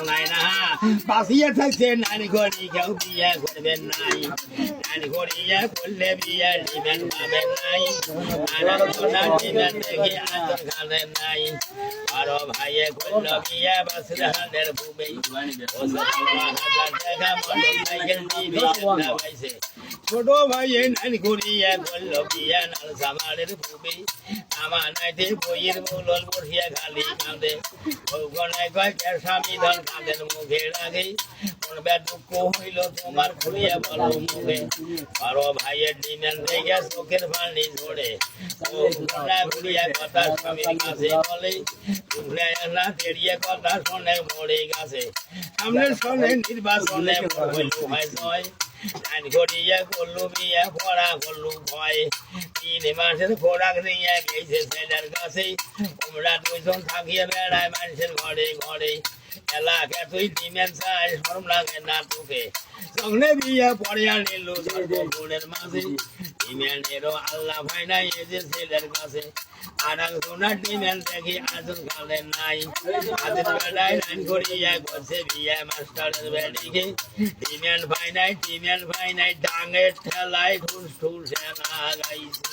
নাই না বাসিয়ে থাকছে নানি ঘড়ি কেউ বিয়ে করবেন নাই নানি ঘড়িয়া করলে বিয়ে দিবেন পাবেন নাই নানার সোনা দিবেন দেখি আদর খাবেন নাই বড় ভাইয়ে করল বিয়ে বাসুর হালের ভূমি ও 17,000 টাকা মডেল সাইকেল দিবি পাইছে ছোট ভাইয়ে নানি ঘড়িয়া করল বিয়ে নাল সামারের ভূমি আমার নাইতে বইয়ের মূলল বসিয়া খালি কাঁদে ওখানে কয়েকের স্বামী ধন কাঁদের মুখে রাখে মনবে দুঃখ হইল তোমার খুলিয়া বলো মুখে বড় ভাইয়ের ডিমেন দেখে চোখের পানি ঝরে ঘুরিয়া কথা স্বামীর কাছে বলে ঘুরে না তেড়িয়ে কথা শোনে মরে গেছে সামনের শোনে নির্বাচনে হইল হয় জয় লাইন ঘড়িয়া করলু বিয়ে পড়া করলু ভয় 3 মাসের খোরাক নিয়ে গেছে ছেলের কাছে তোমরা দুইজন থাকিয়ে বেড়ায় মানুষের ঘরে ঘরে এলাকা তুই ডিমের চাই শরম লাগে না তোকে সঙ্গে বিয়ে পড়ে আনিল গুণের মাঝে ডিমেন্টেরও আল্লাহ ভাই নাই এই যে ছেলের কাছে আর সোনার ডিমেন্ট দেখি আজুর কালে নাই আজুর বেলায় লাইন করিয়া করছে বিয়ে মাস্টারের বেডিকে ডিমেন্ট ভাই নাই ডাঙের ঠেলায় ঠুস ঠুস না গাইছে